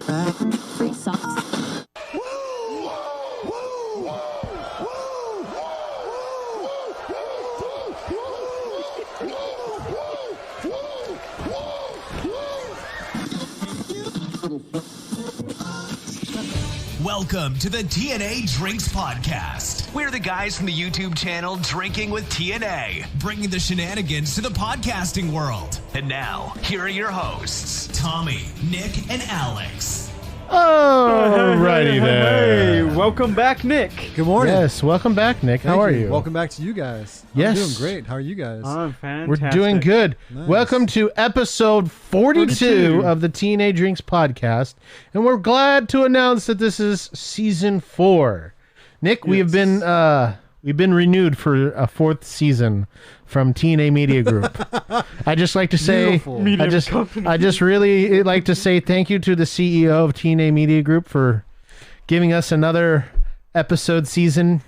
Free socks. Welcome to the TNA Drinks Podcast. We're the guys from the YouTube channel Drinking with TNA, bringing the shenanigans to the podcasting world. And now, here are your hosts, Tommy, Nick, and Alex. Alrighty there. Hey, welcome back, Nick. Good morning. Yes, welcome back, Nick. How are you? Welcome back to you guys. Yes. I'm doing great. How are you guys? I'm fantastic. We're doing good. Nice. Welcome to episode 42 of the TNA Drinks Podcast, and we're glad to announce that this is season 4. Nick, we've been renewed for a 4th season from TNA Media Group. I just like to say, I just really like to say thank you to the CEO of TNA Media Group for giving us another episode season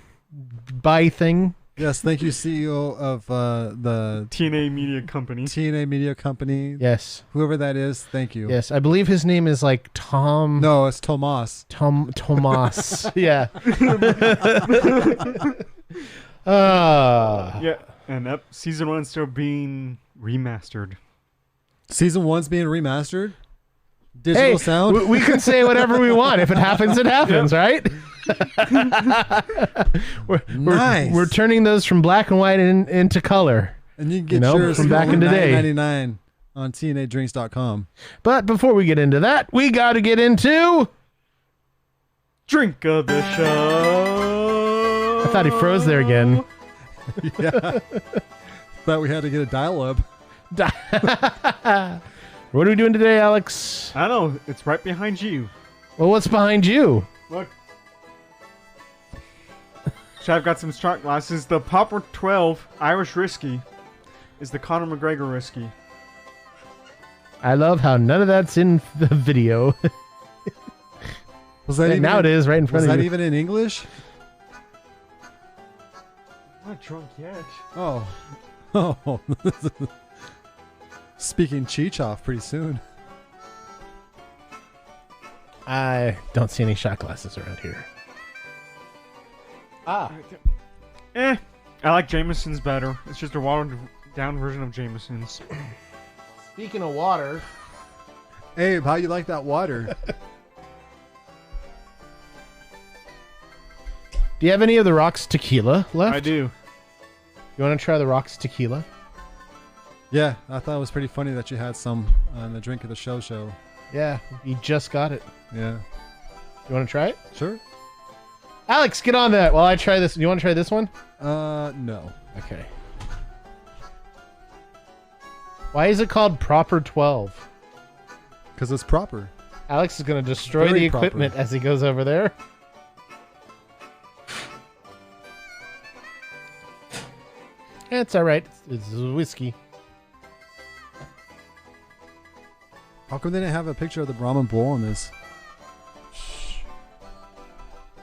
by thing. Yes, thank you, CEO of the TNA Media Company. TNA Media Company. Yes. Whoever that is, thank you. Yes, I believe his name is like Tom. No, it's Tomas. Tomas. Yeah. Yeah, and season 1 still being remastered. Season 1's being remastered. Digital Hey, sound. we can say whatever we want. If it happens, it happens, right? Nice. We're turning those from black and white into color. And you can get yours from back in the day. $9.99 on TNADrinks.com. But before we get into that, we got to get into... Drink of the show. I thought he froze there again. Yeah. Thought we had to get a dial-up. What are we doing today, Alex? I don't know. It's right behind you. Well, what's behind you? Look. So I've got some shot glasses. The Popper 12 Irish Whiskey is the Conor McGregor whiskey. I love how none of that's in the video. Was that even now it is right in front was of that you. even in English? I'm not drunk yet. Oh. Oh. Speaking Cheech-off pretty soon. I don't see any shot glasses around here. I like Jameson's better. It's just a watered down version of Jameson's. Speaking of water... Abe, how you like that water? Do you have any of the Rocks tequila left? I do. You want to try the Rocks tequila? Yeah, I thought it was pretty funny that you had some on the Drink of the Show. Yeah, you just got it. Yeah. You want to try it? Sure. Alex, get on that while I try this. You want to try this one? No. Okay. Why is it called Proper 12? Because it's proper. Alex is going to destroy Very the equipment as he goes over there. It's all right. It's whiskey. How come they didn't have a picture of the Brahmin Bull on this?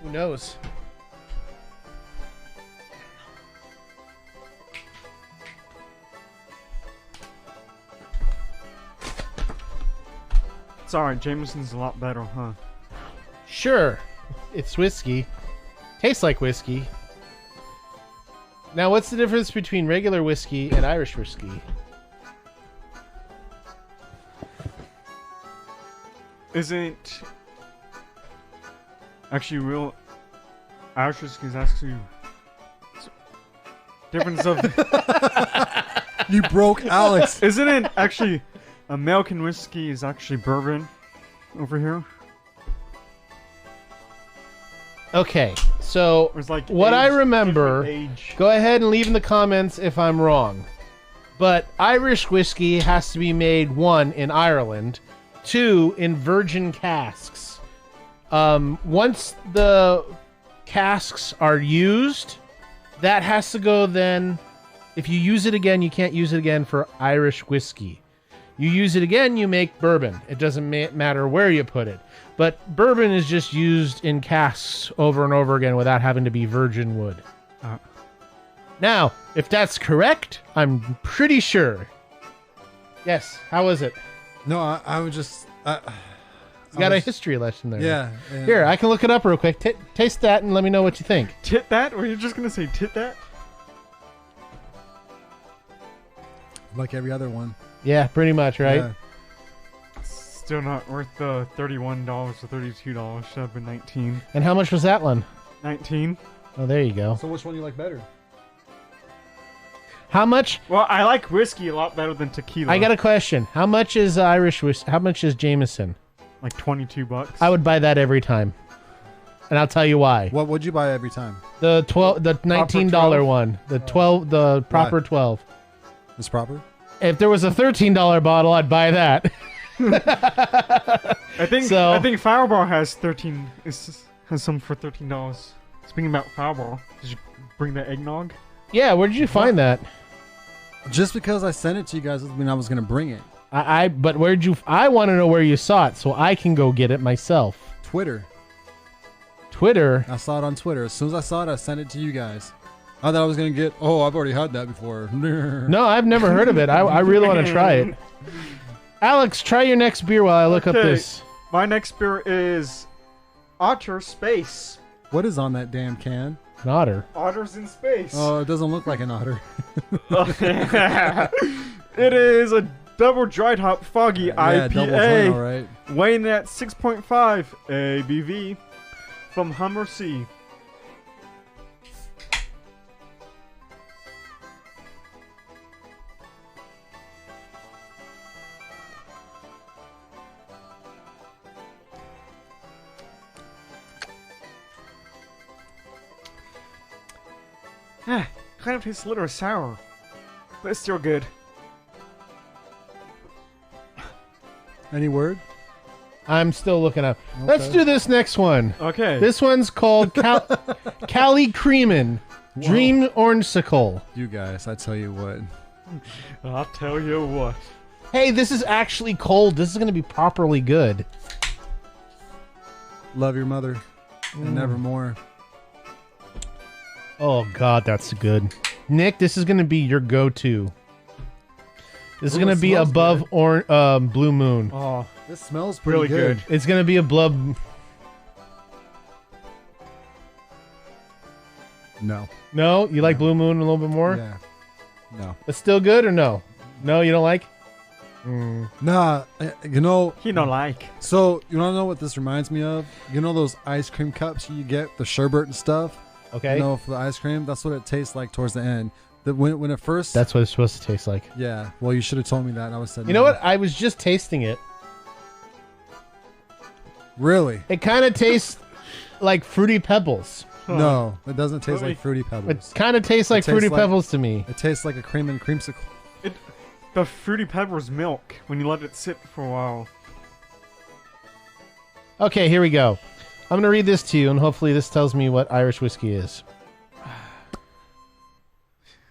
Who knows? It's alright, Jameson's a lot better, huh? Sure. It's whiskey. Tastes like whiskey. Now, what's the difference between regular whiskey and Irish whiskey? Isn't actually real Irish whiskey is actually difference of You broke Alex. isn't it actually American whiskey is actually bourbon over here? Okay, so Or it's like what I aged- remember, different age. go ahead and leave in the comments if I'm wrong. But Irish whiskey has to be made, 1, in Ireland, 2, in virgin casks. Once the casks are used, that has to go then. If you use it again, you can't use it again for Irish whiskey. You use it again, you make bourbon. It doesn't matter where you put it. But bourbon is just used in casks over and over again without having to be virgin wood. Now, if that's correct, I'm pretty sure. Yes, how was it? No, I would just... got a history lesson there. Yeah. Here, I can look it up real quick. Taste that and let me know what you think. Tit that? Were you just gonna say tit that? Like every other one. Yeah, pretty much, right? Yeah. Still not worth the $31 or $32. Should have been 19. And how much was that one? 19. Oh, there you go. So which one you like better? How much? Well, I like whiskey a lot better than tequila. I got a question. How much is Irish whiskey? How much is Jameson? like $22. I would buy that every time. And I'll tell you why. What would you buy every time? The $19 12? one. The 12 the proper 12. It's proper? If there was a $13 bottle, I'd buy that. I think So- I think Fireball has has some for $13. Speaking about Fireball, did you bring the eggnog? Yeah, where did you find that? Just because I sent it to you guys doesn't mean I was going to bring it. But where'd you I want to know where you saw it so I can go get it myself. Twitter. Twitter? I saw it on Twitter. As soon as I saw it, I sent it to you guys. I thought I was going to get, oh, I've already had that before. No, I've never heard of it. I really want to try it. Alex, try your next beer while I look up Okay. this. My next beer is Otter Space. What is on that damn can? An otter. Otters in space. Oh, it doesn't look like an otter. It is a double dried hop foggy Yeah, double joint, IPA, all right. weighing at 6.5 ABV from Hummer Sea. Kind of tastes a little sour, but it's still good. Any word? I'm still looking up. Let's do this next one. Okay. This one's called Cali Creamin' Dream Ornsicle. You guys, I tell you what. I'll tell you what. Hey, this is actually cold. This is going to be properly good. Love your mother and nevermore. Oh, God, that's good. Nick, this is going to be your go-to. This is Ooh, going it to be smells above Blue Moon. Oh, This smells pretty really good. It's going to be above... No. No? You like Blue Moon a little bit more? Yeah. No. It's still good or no? No, you don't like? Nah, you know, He no like. so you want to know what this reminds me of? You know those ice cream cups you get, the sherbet and stuff? Okay. You know, for the ice cream? That's what it tastes like towards the end. When it first... That's what it's supposed to taste like. Yeah, well, you should have told me that. And I would have said You know what? I was just tasting it. Really? It kind of tastes like Fruity Pebbles. No, it doesn't taste Really? like Fruity It Pebbles. kind of tastes like tastes Fruity like- Pebbles to me. It tastes like a cream and creamsicle. The Fruity Pebbles milk when you let it sit for a while. Okay, here we go. I'm going to read this to you, and hopefully this tells me what Irish whiskey is. Let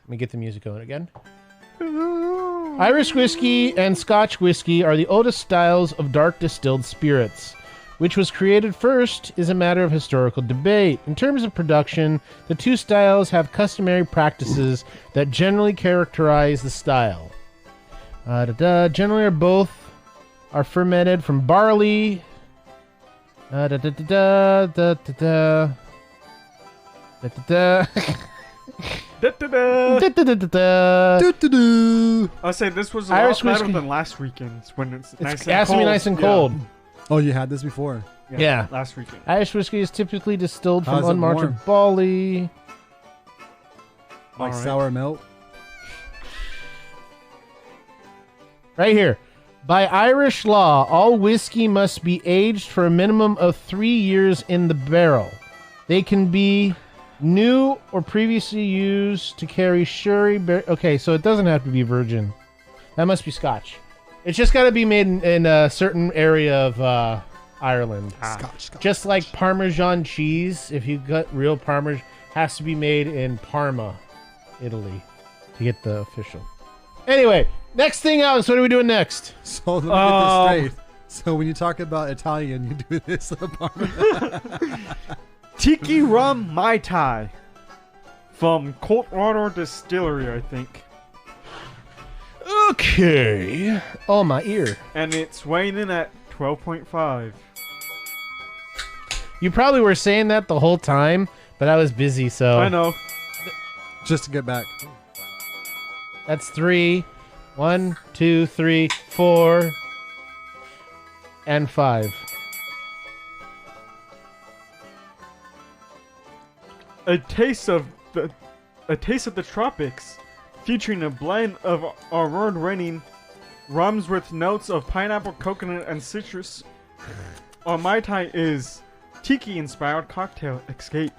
me get the music going again. Irish whiskey and Scotch whiskey are the oldest styles of dark distilled spirits. Which was created first is a matter of historical debate. In terms of production, the two styles have customary practices that generally characterize the style. Generally, both are fermented from barley. Da-da-da. Doo-doo-doo. I'll say this was a Irish lot better whiskey. than last weekend's when it's nice It and has to cold. be nice and Yeah. cold. Oh, you had this before? Yeah. Last weekend. Irish whiskey is typically distilled from How's it warm? unmalted barley. Like Alright. sour milk? Right here. By Irish law, all whiskey must be aged for a minimum of 3 years in the barrel. They can be new or previously used to carry sherry. Okay, so it doesn't have to be virgin. That must be Scotch. It's just got to be made in a certain area of Ireland. Scotch. Just like Parmesan cheese, if you got real Parmesan, has to be made in Parma, Italy, to get the official. Anyway, next thing out. So what are we doing next? So let me get this straight. So when you talk about Italian, you do this apart. Tiki Rum Mai Tai from Coldwater Distillery, I think. Okay. Oh, my ear. And it's weighing in at 12.5. You probably were saying that the whole time, but I was busy, so. I know. Just to get back. That's 3. 1, 2, 3, 4, and 5. A taste of the tropics, featuring a blend of award-winning rums with notes of pineapple, coconut, and citrus. On Mai Tai is tiki-inspired cocktail escape.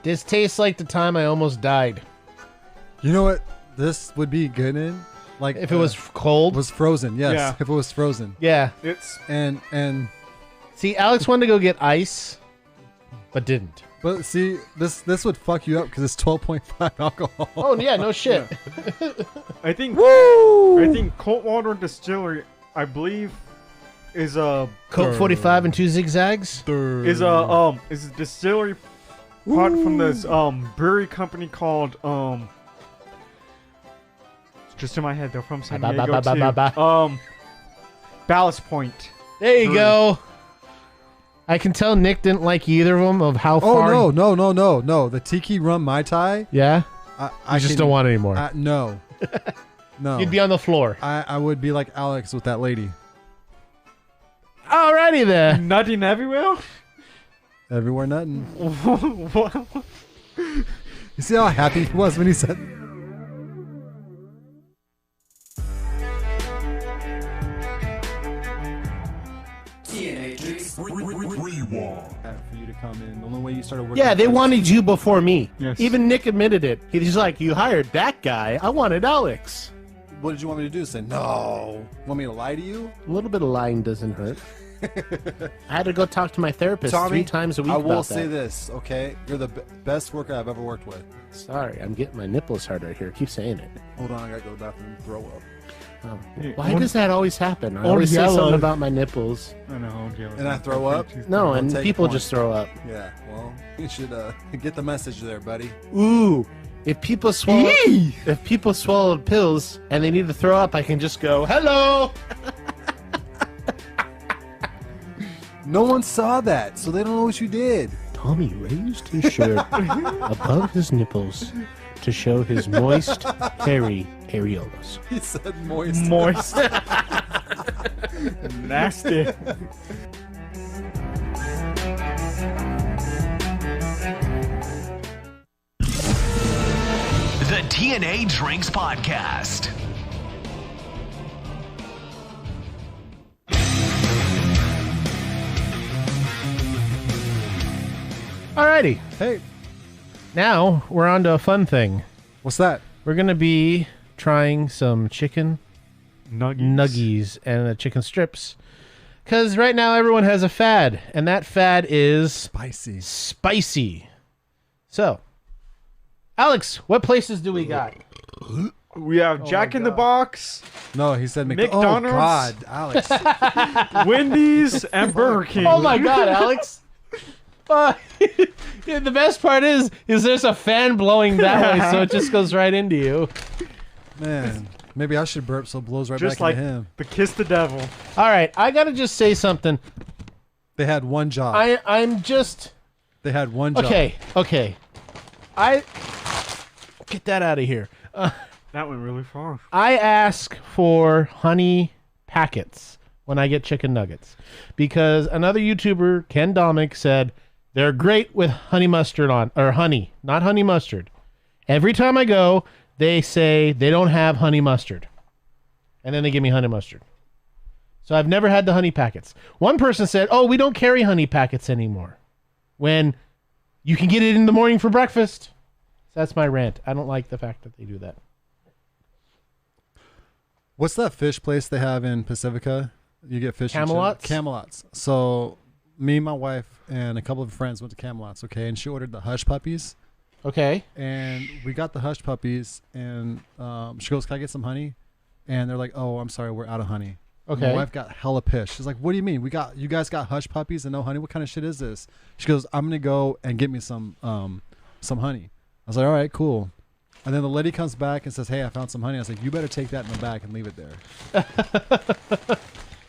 This tastes like the time I almost died. You know what this would be good in? Like If it was cold. was frozen, yes. Yeah. If it was frozen. Yeah. It's And See, Alex wanted to go get ice, but didn't. but see, this would fuck you up because it's 12.5 alcohol. Oh, yeah, no shit. I think Woo! I think Coldwater Distillery, I believe, is a Coke 45 and 2 zigzags? is a distillery part from this brewery company called it's just in my head. They're from San Ba, ba, Diego ba, ba, ba, too. Ballast Point. There you Brewery. go. I can tell Nick didn't like either of them of how Oh far. no! The tiki rum mai tai. Yeah? I just can- don't want it anymore. No, no. You'd be on the floor. I would be like Alex with that lady. Alrighty then. Nutting everywhere. Everywhere nothing. What? You see how happy he was when he said. TNA Drinks For you to come in, the only way you started working. Yeah, they wanted you before me. Yes. Even Nick admitted it. He's like, you hired that guy. I wanted Alex. What did you want me to do? Say no. Want me to lie to you? A little bit of lying doesn't hurt. I had to go talk to my therapist 3 times a week I will about say that. this, okay? You're the best worker I've ever worked with. Sorry, I'm getting my nipples hard right here. Keep saying it. Hold on, I gotta go to the bathroom and throw up. Oh. Why does that always happen? I or always say yellow. something about my nipples. I know. And I throw up? No, and take people point. just throw up. Yeah, well, you should get the message there, buddy. Ooh, if people swallowed pills and they need to throw up, I can just go, hello. No one saw that, so they don't know what you did. Tommy raised his shirt above his nipples to show his moist, hairy areolas. He said moist. Moist. Nasty. The TNA Drinks Podcast. Alrighty, Hey, now we're on to a fun thing. what's that? We're going to be trying some chicken Nuggies. nuggies and the chicken strips. Because right now everyone has a fad, and that fad is Spicy. spicy. So, Alex, what places do we got? We have Jack in the Box, No, he said McDonald's? Oh, God, Alex. Wendy's, and Burger King. Oh my God, Alex! Yeah, the best part is there's a fan blowing that way, so it just goes right into you. Man, maybe I should burp so it blows right Just back like into him. the Kiss the Devil. All right, I gotta just say something. They had one job. I'm just They had one job. okay. I get that out of here. That went really far. I ask for honey packets when I get chicken nuggets because another YouTuber, Ken Domick, said they're great with honey mustard on, or honey, not honey mustard. Every time I go, they say they don't have honey mustard, and then they give me honey mustard. So I've never had the honey packets. One person said, "Oh, we don't carry honey packets anymore," when you can get it in the morning for breakfast. So that's my rant. I don't like the fact that they do that. What's that fish place they have in Pacifica? You get fish. and Camelot's? chips? Camelot's. So me, my wife, and a couple of friends went to Camelot's. Okay, and she ordered the hush puppies, Okay. and we got the hush puppies, and she goes, "Can I get some honey?" And they're like, "Oh, I'm sorry, we're out of honey." And Okay. my wife got hella pissed. She's like, "What do you mean? You guys got hush puppies and no honey? What kind of shit is this?" She goes, "I'm gonna go and get me some honey." I was like, "All right, cool." And then the lady comes back and says, "Hey, I found some honey." I was like, "You better take that in the back and leave it there."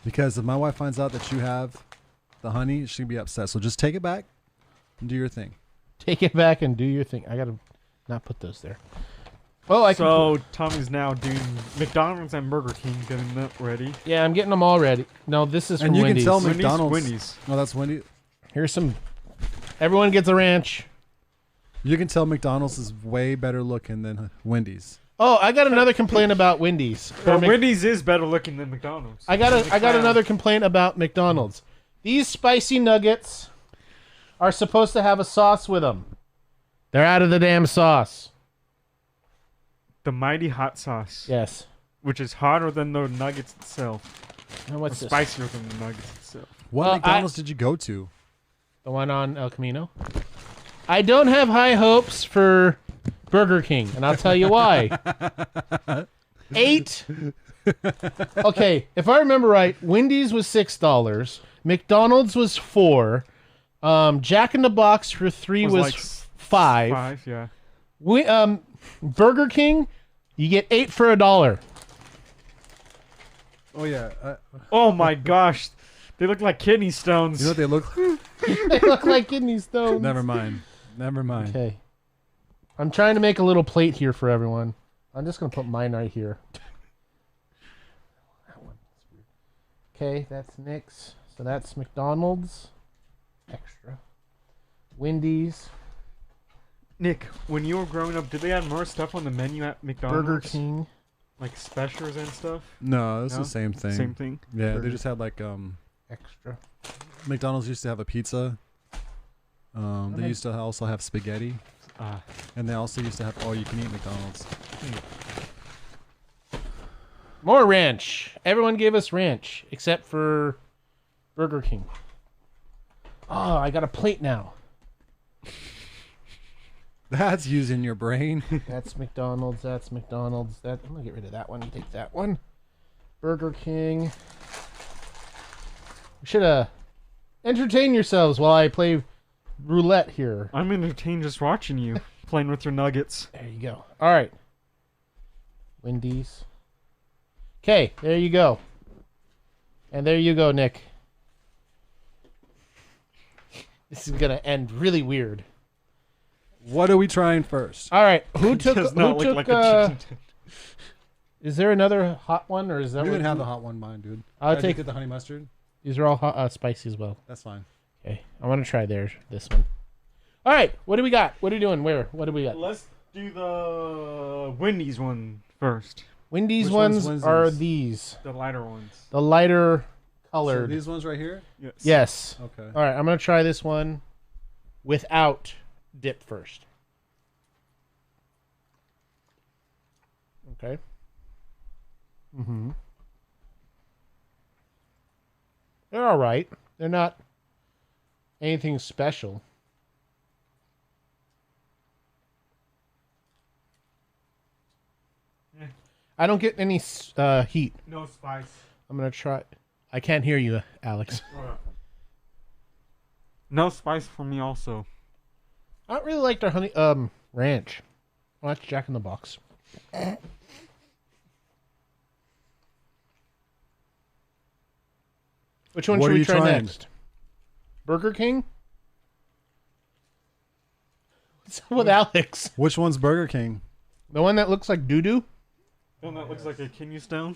Because if my wife finds out that you have the honey, she'd be upset. So just take it back and do your thing. Take it back and do your thing. I gotta not put those there. Oh, I can. So Tommy's now doing McDonald's and Burger King, getting that ready. Yeah, I'm getting them all ready. No, this is from And you Wendy's. can tell McDonald's. Wendy's. No, that's Wendy. Here's some. Everyone gets a ranch. You can tell McDonald's is way better looking than Wendy's. Oh, I got another complaint about Wendy's. Wendy's is better looking than McDonald's. I got another complaint about McDonald's. These spicy nuggets are supposed to have a sauce with them. They're out of the damn sauce. The mighty hot sauce. Yes. Which is hotter than the nuggets itself. And what's this? Spicier than the nuggets itself. What McDonald's did you go to? The one on El Camino. I don't have high hopes for Burger King, and I'll tell you why. 8. Okay, if I remember right, Wendy's was $6. McDonald's was $4. Jack in the Box for 3 was like 5. 5, yeah. Burger King, you get 8 for $1. Oh yeah. Oh my gosh. They look like kidney stones. You know what they look like? They look like kidney stones. Never mind. Okay. I'm trying to make a little plate here for everyone. I'm just going to put mine right here. Okay, that's Nick's. So that's McDonald's. Extra. Wendy's. Nick, when you were growing up, did they have more stuff on the menu at McDonald's? Burger King. Like specials and stuff? No, it's No? the same thing. Same thing? Yeah, Burger. they just had like Extra. McDonald's used to have a pizza. They Okay. used to also have spaghetti, and they also used to have all-you-can-eat McDonald's. More ranch. Everyone gave us ranch, except for Burger King. Oh, I got a plate now. That's using your brain. That's McDonald's. That's McDonald's. I'm gonna get rid of that one. Take that one. Burger King. We should entertain yourselves while I play roulette here. I'm entertained just watching you playing with your nuggets. There you go. All right. Wendy's. Okay, there you go. And there you go, Nick. This is gonna end really weird. What are we trying first? All right, who took? Does Who not look took? like a chicken. Is there another hot one, or is that? You what can have the hot one, mine, dude. I'll Did you take- get the honey mustard. These are all hot, spicy as well. That's fine. Okay, I want to try this one. All right, what do we got? What are we doing? Where? What do we got? Let's do the Wendy's one first. Wendy's Which one's ones Wendy's? are these, The lighter ones. the lighter So colored. these ones right here. Yes. Yes. Okay. All right, I'm gonna try this one without dip first. Okay. Mm-hmm. They're all right. They're not anything special. Yeah. I don't get any heat. No spice. I'm gonna try. I can't hear you, Alex. No spice for me also. I don't really like their honey ranch. Well, that's Jack in the Box. Which one What should are we you try trying? next? Burger King? What's up with Alex? Which one's Burger King? The one that looks like doo-doo? One that looks like a kidney stone.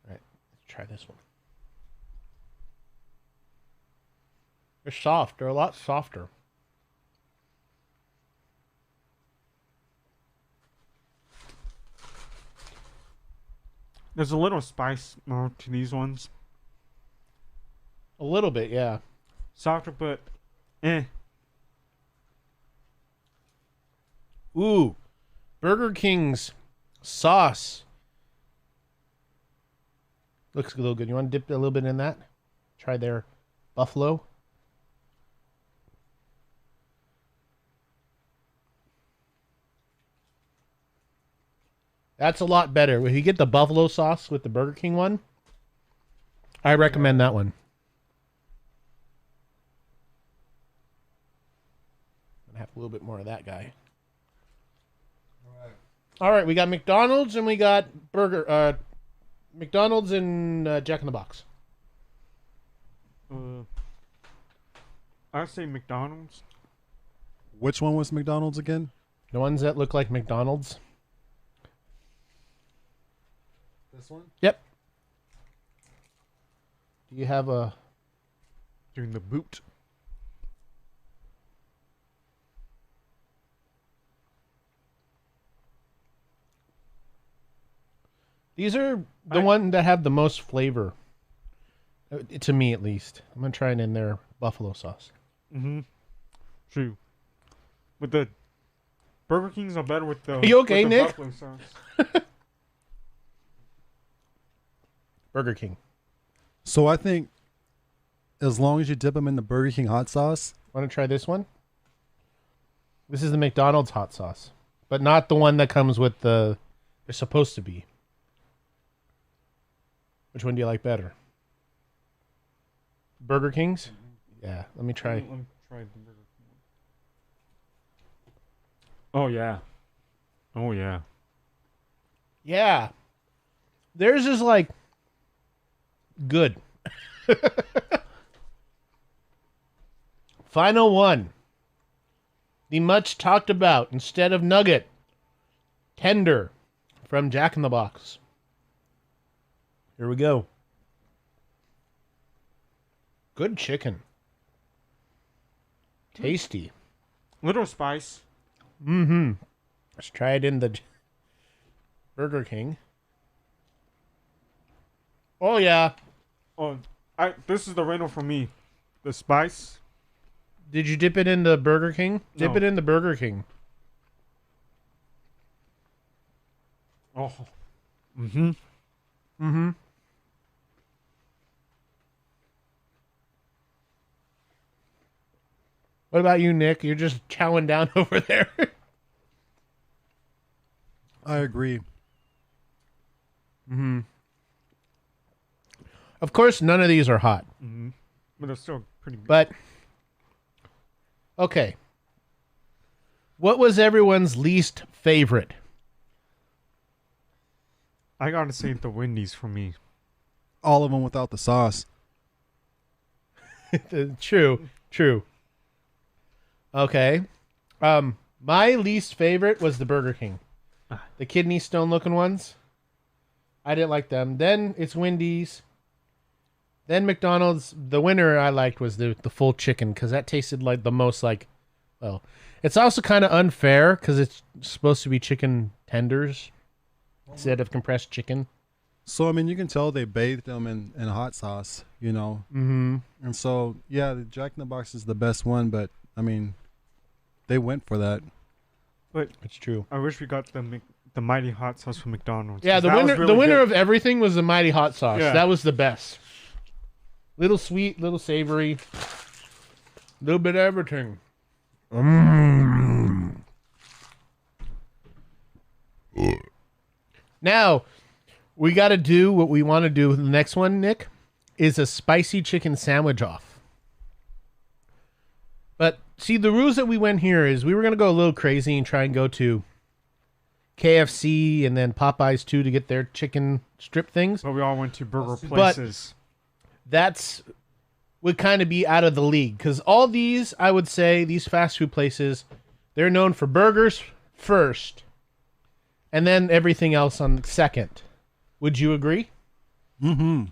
Alright, let's try this one. They're soft. They're a lot softer. There's a little spice more to these ones. A little bit, yeah. Softer, but eh. Ooh, Burger King's sauce looks a little good. You want to dip a little bit in that? Try their buffalo. That's a lot better. If you get the buffalo sauce with the Burger King one, I recommend that one. I'm gonna have a little bit more of that guy. All right, we got McDonald's and we got McDonald's and Jack in the Box. I'd say McDonald's. Which one was McDonald's again? The ones that look like McDonald's. This one? Yep. Do you have a... Doing the boot. These are the one that have the most flavor. To me, at least. I'm going to try it in their buffalo sauce. Mm-hmm. True. With the Burger Kings are better with the. Are you okay, with the Nick? buffalo sauce. Burger King. So I think as long as you dip them in the Burger King hot sauce. Want to try this one? This is the McDonald's hot sauce. But not the one that comes with the... They're supposed to be. Which one do you like better? Burger King's? Yeah, let me try. Let me try the Burger King one. Oh yeah. Oh yeah. Yeah. Theirs is like... good. Final one. The much talked about, instead of nugget, tender from Jack in the Box. Here we go. Good chicken. Tasty. Little spice. Mm-hmm. Let's try it in the Burger King. Oh, yeah. Oh, this is the rental for me. The spice. Did you dip it in the Burger King? Dip No. it in the Burger King. Oh. Mm-hmm. Mm-hmm. What about you, Nick? You're just chowing down over there. I agree. Mm-hmm. Of course, none of these are hot. Mm-hmm. But they're still pretty good. But, okay. What was everyone's least favorite? I gotta say the Wendy's for me. All of them without the sauce. True. Okay. My least favorite was the Burger King. The kidney stone looking ones. I didn't like them. Then it's Wendy's. Then McDonald's. The winner I liked was the full chicken because that tasted like the most like, well, it's also kind of unfair because it's supposed to be chicken tenders instead of compressed chicken. So, I mean, you can tell they bathed them in hot sauce, you know. Mm-hmm. And so, yeah, the Jack in the Box is the best one, but, I mean, they went for that. But It's true. I wish we got the mighty hot sauce from McDonald's. Yeah, 'cause the that was winner really the winner good. of everything was the mighty hot sauce. Yeah. That was the best. Little sweet, little savory, little bit of everything. Now, we got to do what we want to do. The next one, Nick, is a spicy chicken sandwich off. But see, the rules that we went here is we were going to go a little crazy and try and go to KFC and then Popeyes too to get their chicken strip things. But we all went to burger places. That's would kind of be out of the league because all these, I would say, these fast food places, they're known for burgers first and then everything else on second. Would you agree? Mm-hmm.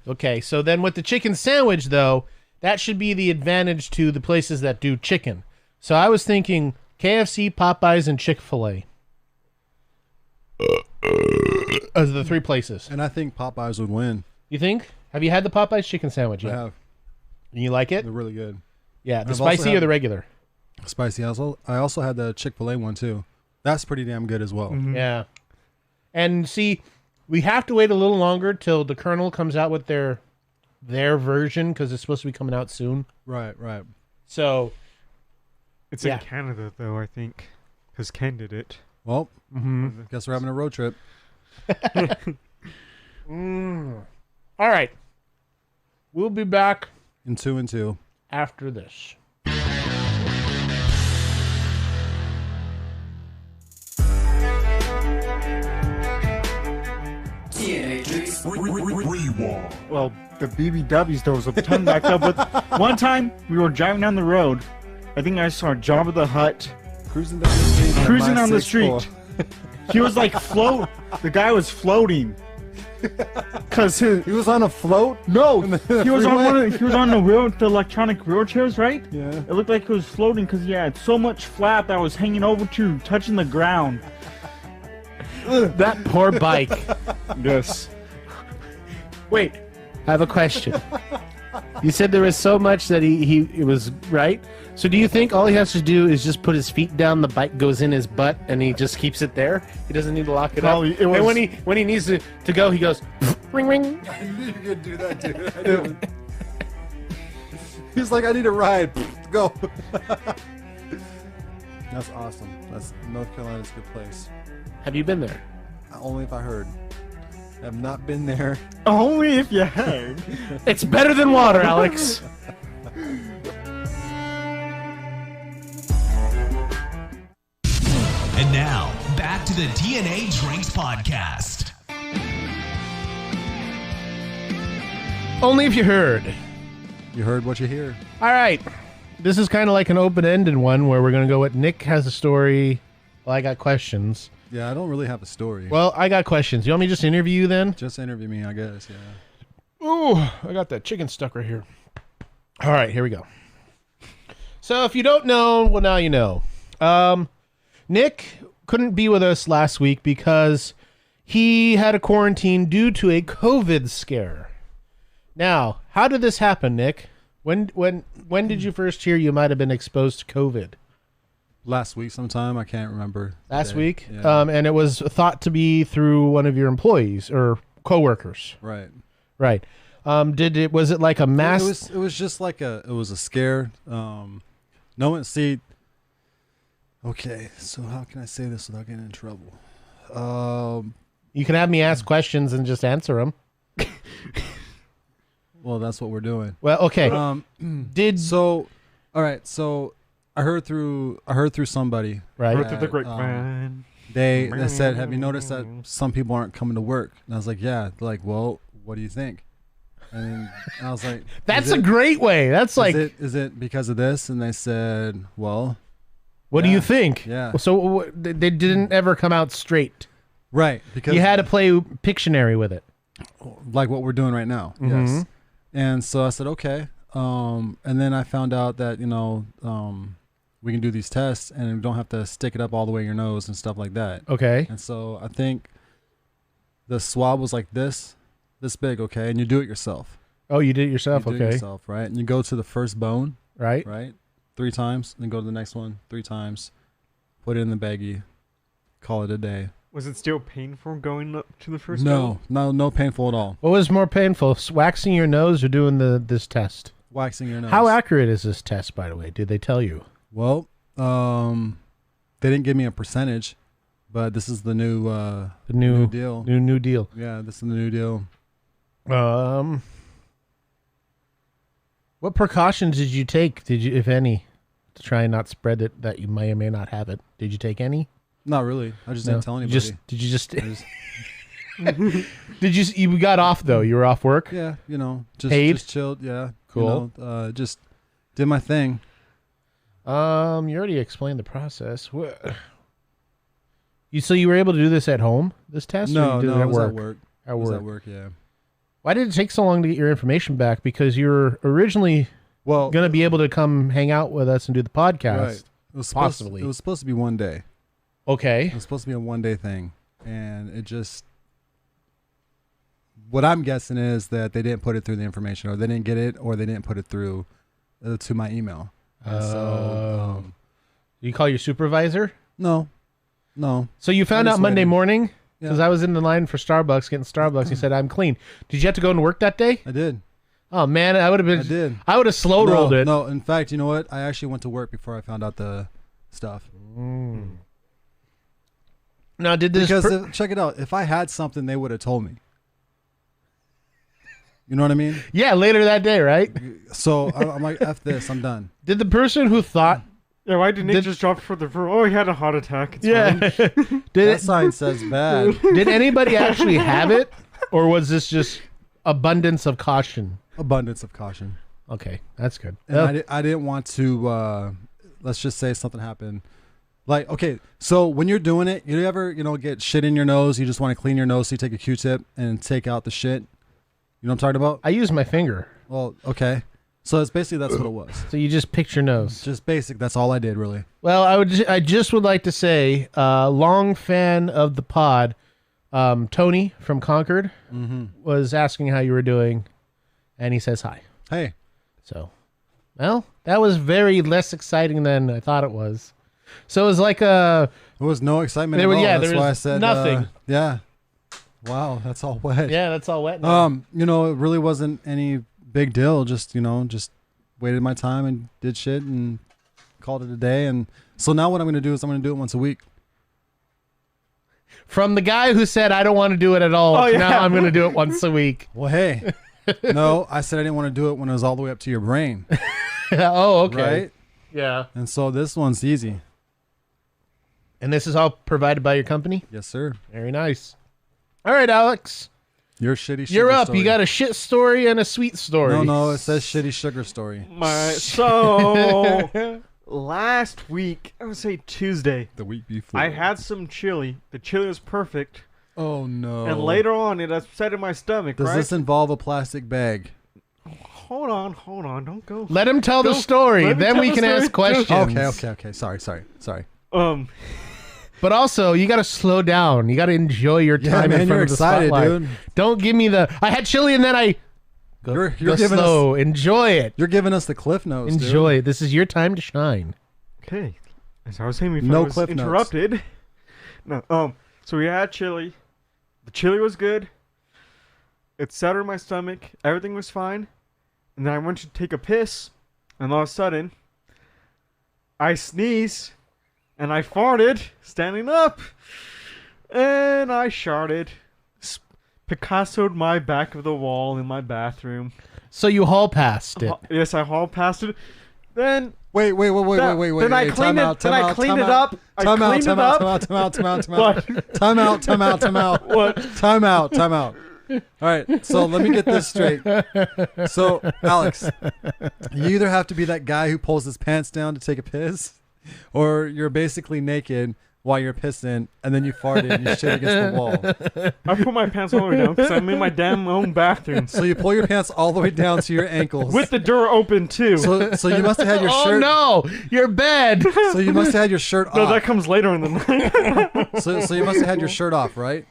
Okay, so then with the chicken sandwich, though, that should be the advantage to the places that do chicken. So I was thinking KFC, Popeyes, and Chick-fil-A as the three places. And I think Popeyes would win. You think? Have you had the Popeyes chicken sandwich yet? I have. And you like it? They're really good. Yeah, the I've also spicy or had- the regular? Spicy. I also had the Chick-fil-A one, too. That's pretty damn good as well. Mhm. Yeah. And see, we have to wait a little longer till the Colonel comes out with their version because it's supposed to be coming out soon. Right. So, It's Yeah. in Canada, though, I think. Because Ken did it. Well, mhm. guess we're having a road trip. All right. We'll be back In 2 and 2. after this. TNA Drinks Rewind. Well, the BBWs, there was a ton backed up. But one time, we were driving down the road. I think I saw Jabba the Hutt Cruising down the street. in cruising my down the 6'4". street. He was like the guy was floating. Cause He was on a float. no, the he was on freeway? the electronic wheelchairs, right? Yeah. It looked like he was floating because he had so much flap that was hanging over to touching the ground. That poor bike. Yes. Wait, I have a question. You said there was so much that it was right. So do you think all he has to do is just put his feet down, the bike goes in his butt, and he just keeps it there? He doesn't need to lock it Probably, up. it was- And when he needs to go, he goes ring ring. I knew you could do that, dude. I knew. He's like, I need a ride. Go. That's awesome. North Carolina's a good place. Have you been there? Only if I heard. I have not been there. Only if you heard. It's better than water, Alex. And now, back to the TNA Drinks Podcast. Only if you heard. You heard what you hear. All right. This is kind of like an open-ended one where we're going to go with Nick has a story. Well, I got questions. Yeah, I don't really have a story. Well, I got questions. You want me to just interview you then? Just interview me, I guess. Yeah. Ooh, I got that chicken stuck right here. All right, here we go. So if you don't know, well, now you know. Nick couldn't be with us last week because he had a quarantine due to a COVID scare. Now, how did this happen, Nick? When did you first hear you might have been exposed to COVID? Last week sometime, I can't remember. the Last day. week? Yeah. And it was thought to be through one of your employees or coworkers. Right. Right. Was it like a mass? It was just like it was a scare. No one see. Okay, so how can I say this without getting in trouble? You can have me ask questions and just answer them. Well, that's what we're doing. Well, okay. So, all right. So I heard through somebody. Right. Heard through the that, grapevine. They said, "Have you noticed that some people aren't coming to work?" And I was like, "Yeah." They're like, "Well, what do you think?" And I was like, That's "Is a it- great way. That's like, is it because of this?" And they said, "Well, what do yeah, you think? yeah. So they didn't ever come out straight. right." Because You had to play Pictionary with it. like what we're doing right now. Mm-hmm. Yes. And so I said, okay. And then I found out that, we can do these tests and we don't have to stick it up all the way in your nose and stuff like that. Okay. And so I think the swab was like this big, okay? And you do it yourself. Oh, you did it yourself. You do it Okay. yourself, right? And you go to the first bone, Right. right? 3 times, then go to the next one 3 times, put it in the baggie, call it a day. Was it still painful going up to the first No painful at all. What was more painful, waxing your nose or doing this test? Waxing your nose. How accurate is this test, by the way? Did they tell you? Well, they didn't give me a percentage, but this is the new new deal. New deal. Yeah, this is the new deal. What precautions did you take? If any, to try and not spread it that you may or may not have it? Did you take any? Not really. I just No. didn't tell anybody. Did you just? I just- You got off though? You were off work. yeah, Paid? just chilled. Yeah, Cool. Just did my thing. You already explained the process. So you were able to do this at home? This test? Or No, you did no, it it at was work. at work. At It was work. at work. Yeah. Why did it take so long to get your information back? Because you were originally Well, going to be able to come hang out with us and do the podcast. right. It was Possibly. It was supposed to be one day. Okay. It was supposed to be a one-day thing, and it just. What I'm guessing is that they didn't put it through the information, or they didn't get it, or they didn't put it through to my email. And so You call your supervisor? no. So you found I out just Monday waited. morning? Because Yeah. I was in the line for Starbucks, getting Starbucks. He said, I'm clean. Did you have to go to work that day? I did. Oh, man, I would have been. I did. I would have slow rolled it. No, in fact, you know what? I actually went to work before I found out the stuff. Now, did this. Because check it out. If I had something, they would have told me. You know what I mean? Yeah, later that day, right? So I'm like, F this. I'm done. Did the person who thought. Yeah, why did Nick Did- just drop for the Oh, he had a heart attack. It's Yeah. fine. did, That sign says bad. did anybody actually have it? Or was this just abundance of caution? Abundance of caution. Okay, that's good. And I didn't want to, let's just say something happened. Like, okay, so when you're doing it, you ever, get shit in your nose, you just want to clean your nose, so you take a Q-tip and take out the shit? You know what I'm talking about? I use my finger. Well, okay. So it's basically that's what it was. So you just picked your nose. Just basic. That's all I did, really. Well, I just would like to say, long fan of the pod, Tony from Concord was asking how you were doing, and he says hi. Hey. So, well, that was very less exciting than I thought it was. So it was like a... There was no excitement at all. Yeah, that's there why I was said nothing. Yeah. Wow, that's all wet. Yeah, that's all wet now. It really wasn't any big deal. Just waited my time and did shit and called it a day. And so now what I'm going to do is I'm going to do it once a week. From the guy who said, I don't want to do it at all, now I'm going to do it once a week. Well, hey. No, I said I didn't want to do it when it was all the way up to your brain. Oh, okay. Right? Yeah. And so this one's easy. And this is all provided by your company? Yes, sir. Very nice. All right, Alex. Your shitty sugar You're up. story. You got a shit story and a sweet story. No, it says shitty sugar story. So last week, I would say Tuesday, The week before. I had some chili. The chili was perfect. Oh, no. And later on, it upset in my stomach, Does right? this involve a plastic bag? Hold on. Don't go. Let him tell the story. let me Then tell we the can story. ask questions. Okay. Sorry. But also, you got to slow down. You got to enjoy your Yeah, time man, in front you're of the excited, spotlight. dude. Don't give me the, I had chili and then I... You're Go giving slow. Enjoy it. You're giving us the cliff notes, Enjoy it. This is your time to shine. Okay. As I was saying before, No I was cliff notes. interrupted. No. So we had chili. The chili was good. It settled in my stomach. Everything was fine. And then I went to take a piss, and all of a sudden, I sneezed, and I farted, standing up, and I sharted, Picasso'd my back of the wall in my bathroom. So you hall passed it. Yes, I hauled past it. Then Wait. Then I cleaned it. Then I cleaned it up. Time out. Time out. What? Time out. All right, so let me get this straight. So, Alex, you either have to be that guy who pulls his pants down to take a piss, or you're basically naked while you're pissing, and then you farted and you shit against the wall. I put my pants all the way down because I'm in my damn own bathroom. So you pull your pants all the way down to your ankles. With the door open, too. So you must have had your Oh shirt. no, your bed. So you must have had your shirt off. No, that comes later in the night. So you must have had your shirt off, right?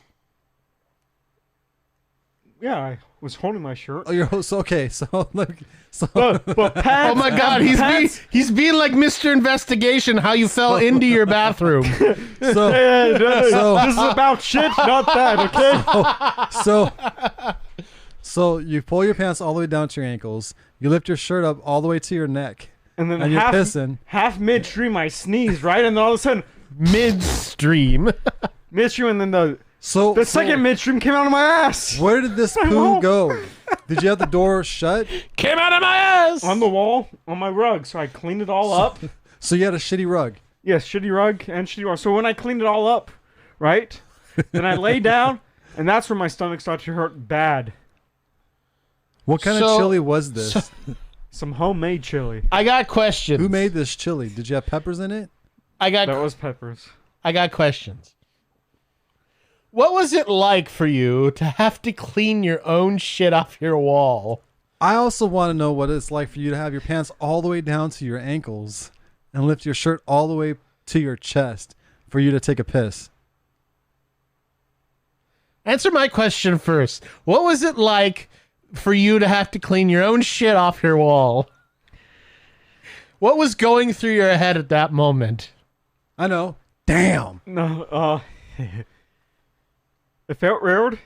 Yeah, I was holding my shirt. Oh, you're so okay. So But pants, Oh my God, he's being like Mr. Investigation. How you fell into your bathroom? so this is about shit, not that, okay? so you pull your pants all the way down to your ankles. You lift your shirt up all the way to your neck, And then and you're pissing. half midstream, I sneezed, right? And then all of a sudden, Midstream. midstream, and then the So second midstream came out of my ass. where did this poo go? Did you have the door shut? Came out of my ass. On the wall, on my rug, so I cleaned it all up. So you had a shitty rug. Yes, shitty rug and shitty rug. So when I cleaned it all up, right? Then I lay down, and that's where my stomach started to hurt bad. What kind So- of chili was this? Some homemade chili. I got questions. Who made this chili? Did you have peppers in it? That was peppers. I got questions. What was it like for you to have to clean your own shit off your wall? I also want to know what it's like for you to have your pants all the way down to your ankles and lift your shirt all the way to your chest for you to take a piss. Answer my question first. What was it like for you to have to clean your own shit off your wall? What was going through your head at that moment? I know. Damn. No, it felt weird.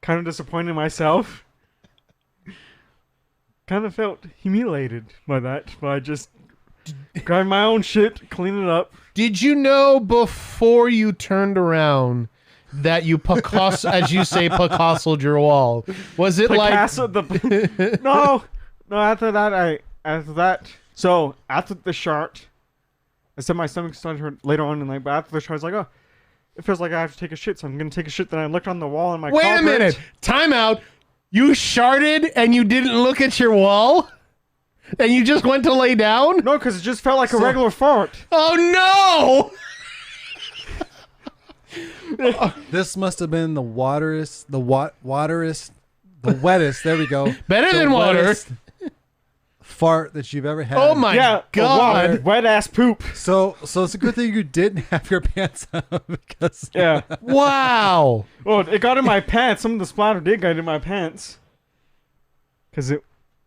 Kind of disappointed in myself. Kind of felt humiliated by that. But I just grabbed my own shit, cleaned it up. Did you know before you turned around that you as you say, picassoed your wall? Was it Picasso, no. After that. So after the shart, I said my stomach started to hurt later on in the night. But after the shart, I was like, oh, it feels like I have to take a shit, so I'm gonna take a shit. Then I looked on the wall in my Wait a carpet. minute. Time out. You sharted and you didn't look at your wall? And you just went to lay down? No, because it just felt like a regular fart. Oh no! This must have been the waterest, the wettest. There we go. Better The than water. wettest fart that you've ever had. Oh my Yeah, god. wet ass poop. So it's a good thing you didn't have your pants up because Yeah. Wow. Well, it got in my pants. Some of the splatter did get in my pants. Because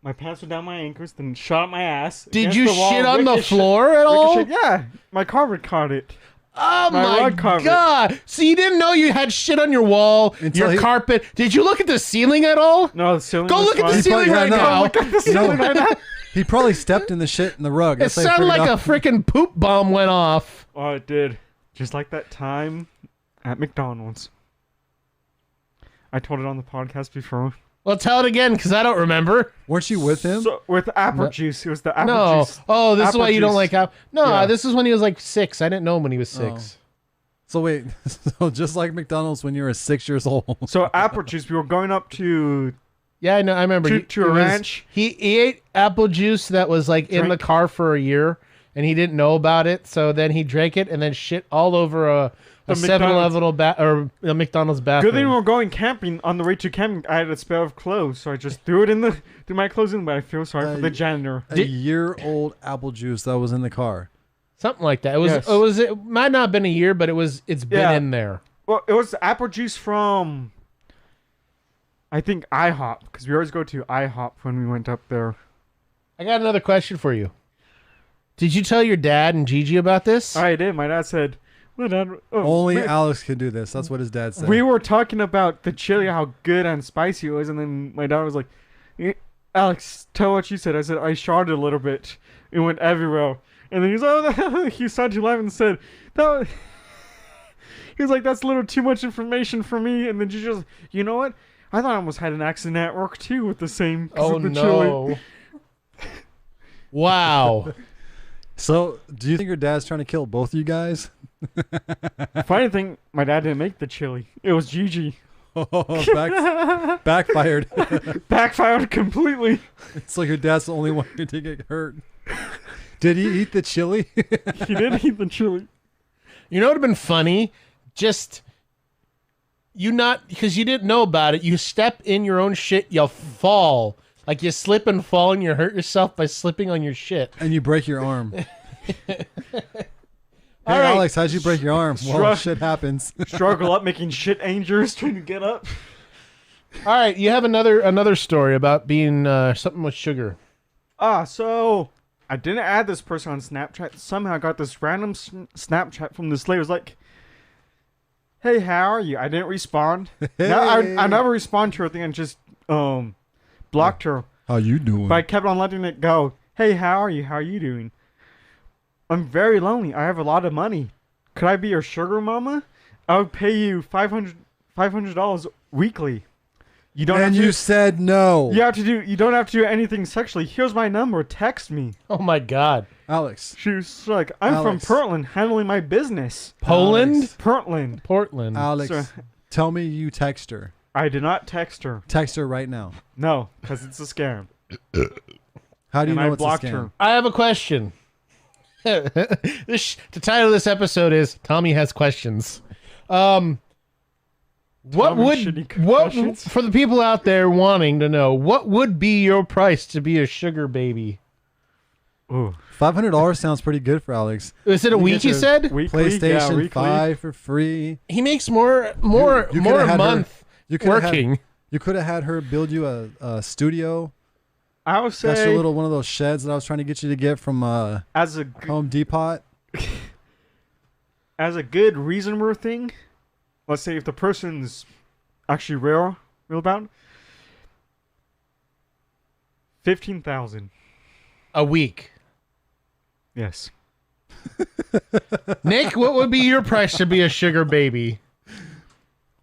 my pants were down my ankles, then shot up my ass. Did against you the wall, shit on the ricochet- floor at all? ricochet- Yeah, my carpet caught it. Oh My my rug carpet. god. So you didn't know you had shit on your wall, Until your he- carpet. Did you look at the ceiling at all? No, the ceiling Go was look at the fine. ceiling Yeah, right no. now. Look at the ceiling right now. he probably stepped in the shit in the rug. It That's how he sounded figured like a out- freaking poop bomb went off. Oh, it did. Just like that time at McDonald's. I told it on the podcast before. Well, tell it again because I don't remember. Weren't you with him? So, with apple juice. It was the apple No. juice. Oh, this is Apple why you don't juice. like apple. No, Yeah. this is when he was like 6. I didn't know him when he was 6. So wait, so just like McDonald's when you were 6 years old. So apple juice. We were going up to Yeah, I know. I remember. To a it was- ranch? He ate apple juice that was like in the Drink. car for a year, and he didn't know about it. So then he drank it and then shit all over a The 7-Eleven or a McDonald's bathroom. Good thing we were going camping. On the way to camping, I had a spare of clothes, so I just threw it in threw my clothes in. But I feel sorry for the janitor. A year-old apple juice that was in the car. Something like that. It was. Yes. It might not have been a year, but it's been Yeah. in there. Well, it was apple juice from, I think, IHOP, because we always go to IHOP when we went up there. I got another question for you. Did you tell your dad and Gigi about this? I did. My dad said, "Well, Dad, Only we, Alex can do this. That's what his dad said. we were talking about the chili, how good and spicy it was, and then my dad was like, Alex, tell what you said. I said, I sharted a little bit. It went everywhere. And then he was like, oh, he started to laugh and said, that he was like, that's a little too much information for me. And then you just, you know what? I thought I almost had an accident at work too with the same. 'cause Oh of the chili. no! Wow. So, do you think your dad's trying to kill both of you guys? Funny thing, my dad didn't make the chili. It was Gigi. Backfired. Backfired completely. It's like your dad's the only one who didn't get hurt. Did he eat the chili? He did eat the chili. You know what would have been funny? Just you not because you didn't know about it. You step in your own shit. You fall like you slip and fall, and you hurt yourself by slipping on your shit. And you break your arm. Hey, All right. Alex, how'd you break your arm? Well, Struck. shit happens. Struggle up making shit angels trying to get up. All right, you have another story about being something with sugar. So I didn't add this person on Snapchat. Somehow I got this random Snapchat from this lady. It was like, hey, how are you? I didn't respond. No, I never respond to her thing and just blocked her. How you doing? But I kept on letting it go. Hey, how are you? How are you doing? I'm very lonely. I have a lot of money. Could I be your sugar mama? I would pay you $500 weekly. You don't And have to, you said no. you don't have to do anything sexually. Here's my number. Text me. Oh my God, Alex. She was like, I'm Alex. from Portland, handling my business. Poland, Alex. Portland. Portland. Alex, So- tell me you text her. I did not text her. Text her right now. No, because it's a scam. How do you And know I it's a blocked scam? her. I have a question. The title of this episode is Tommy Has Questions. What Tommy would Shitty what Questions? for the people out there wanting to know what would be your price to be a sugar baby? Ooh. $500 sounds pretty good for Alex. Is it a You week? get You to said Weekly? Yeah, PlayStation weekly. 5 for free. he makes more You more could've a had her- month You could've had- working. You could have had her build you a studio. I would That's your say, little one of those sheds that I was trying to get you to get from as a g- Home Depot. as a good reasonable thing, let's say if the person's actually real about, 15,000. A week. Yes. Nick, what would be your price to be a sugar baby?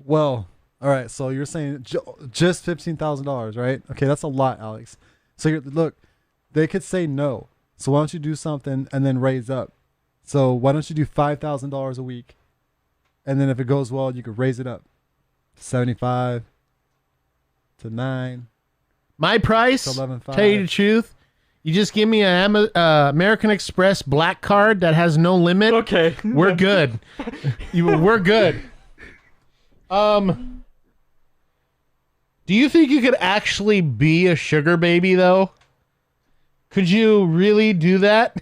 Well, all right. So you're saying just $15,000, right? Okay, that's a lot, Alex. So look, they could say no. So why don't you do something and then raise up? So why don't you do $5,000 a week? and then if it goes well, you could raise it up, 75 to 9. My price, It's 11.5. tell you the truth, you just give me an American Express black card that has no limit. Okay. We're good. We're good. Do you think you could actually be a sugar baby, though? Could you really do that?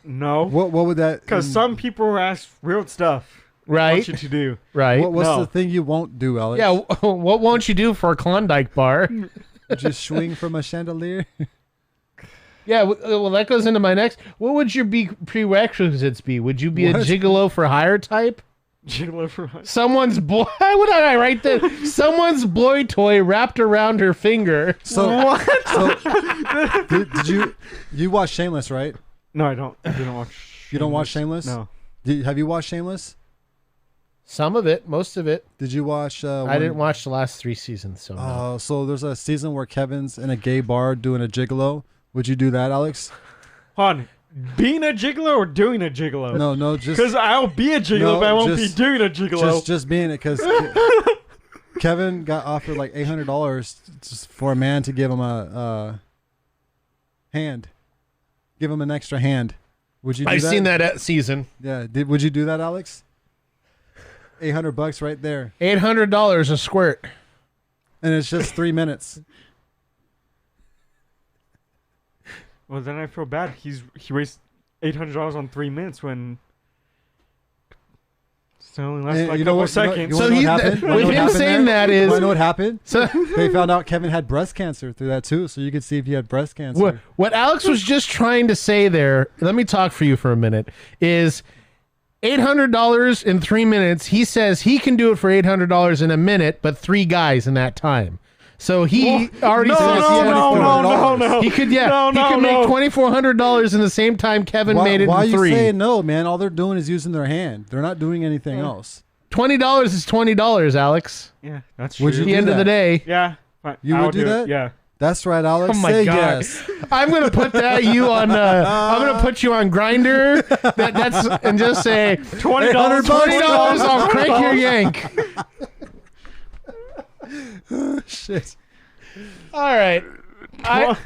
No. What would that? Because some people ask weird stuff. Right. Want you to do. Right. What's No. the thing you won't do, Alex? Yeah, what won't you do for a Klondike bar? Just swing from a chandelier. Yeah, well, that goes into my next. What would your prerequisites be? Would you be a What? gigolo for hire type? Gigolo for Someone's boy. Why would I write that? Someone's boy toy wrapped around her finger. So, did you watch Shameless, right? No, I don't. I didn't watch. You don't watch Shameless? No. Have you watched Shameless? Some of it, most of it. Did you watch? I didn't watch the last 3 seasons, so no. So there's a season where Kevin's in a gay bar doing a gigolo. Would you do that, Alex? Hold on. Being a gigolo or doing a gigolo? No, just Because I'll be a gigolo, No, but I won't just- be doing a gigolo. just being it because Kevin got offered like $800 just for a man to give him a hand, give him an extra hand. Would you? Do I've seen that season. Yeah. Would you do that, Alex? $800 right there, $800 a squirt. and it's just 3 minutes. Well, then I feel bad. He wasted $800 on 3 minutes when it's only lasts like You a know couple what? seconds. So You he, know what happened? You with know what him happened saying there? that You is, wanna know what happened? so They found out Kevin had breast cancer through that too, so you could see if he had breast cancer. what Alex was just trying to say there, let me talk for you for a minute, is $800 in 3 minutes. He says he can do it for $800 in a minute, but 3 guys in that time. So he already no, says no. he could, No, he no, could no. make $2,400 in the same time Kevin made it Why are in you 3. saying no, man? All they're doing is using their hand. They're not doing anything else. $20 is $20, Alex. Yeah, that's true. Would you At the do end of the that? day. Yeah. Fine. You I'll would do that? It. Yeah. That's right, Alex. Oh my Say God. yes. I'm gonna put you on. I'm gonna put you on Grinder. And just say $20. $20. I'll crank your yank. Shit. All right. No,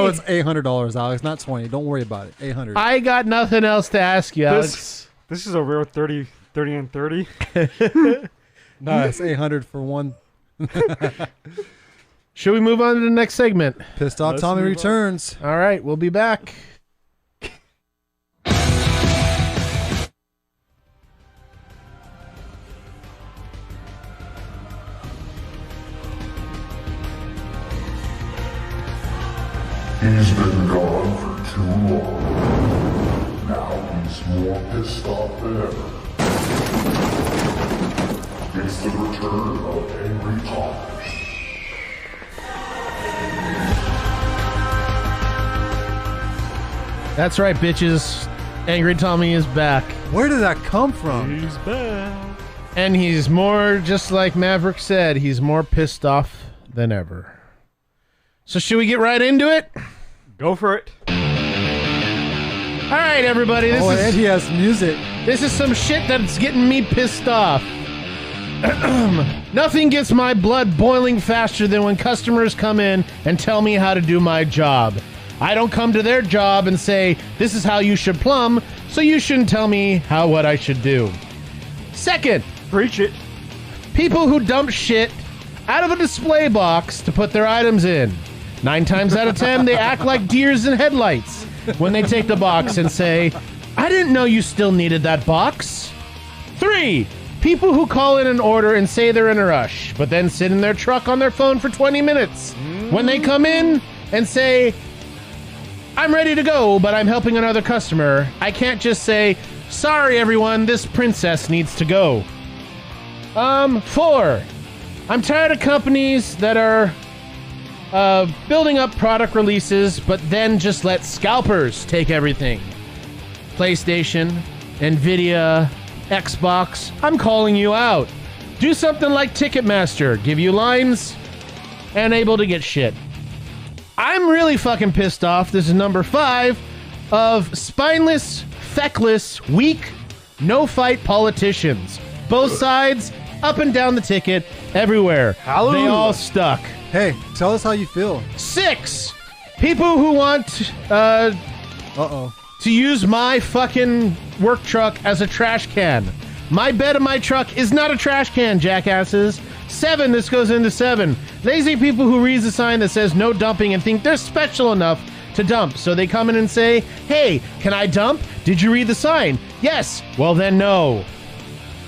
it's $800, Alex, not 20. Don't worry about it. 800. I got nothing else to ask you, Alex. This is a real 30 and 30. No, it's 800 for one. Should we move on to the next segment? Pissed off Let's Tommy move on. returns. All right, we'll be back. He's been gone for too long. Now he's more pissed off than ever. It's the return of Angry Thomas. That's right, bitches. Angry Tommy is back. Where did that come from? He's back. And he's more, just like Maverick said, he's more pissed off than ever. So should we get right into it? Go for it. All right, everybody. And he has music. This is some shit that's getting me pissed off. Nothing gets my blood boiling faster than when customers come in and tell me how to do my job. I don't come to their job and say, this is how you should plumb, so you shouldn't tell me what I should do. Second, Preach it. people who dump shit out of a display box to put their items in. 9 times out of 10, they act like deers in headlights when they take the box and say, I didn't know you still needed that box. 3, people who call in an order and say they're in a rush, but then sit in their truck on their phone for 20 minutes. When they come in and say, I'm ready to go, but I'm helping another customer, I can't just say, sorry everyone, this princess needs to go. 4, I'm tired of companies that are building up product releases, but then just let scalpers take everything. PlayStation, Nvidia, Xbox, I'm calling you out. Do something like Ticketmaster, give you lines, and able to get shit. I'm really fucking pissed off. This is number 5 of spineless, feckless, weak, No fight politicians. Both sides, up and down the ticket, everywhere. Hallelujah. They all stuck. Hey, tell us how you feel. 6, people who want Uh-oh. to use my fucking work truck as a trash can. My bed of my truck is not a trash can, jackasses. 7, this goes into 7. Lazy people who read the sign that says no dumping and think they're special enough to dump. So they come in and say, hey, can I dump? Did you read the sign? Yes. Well then no.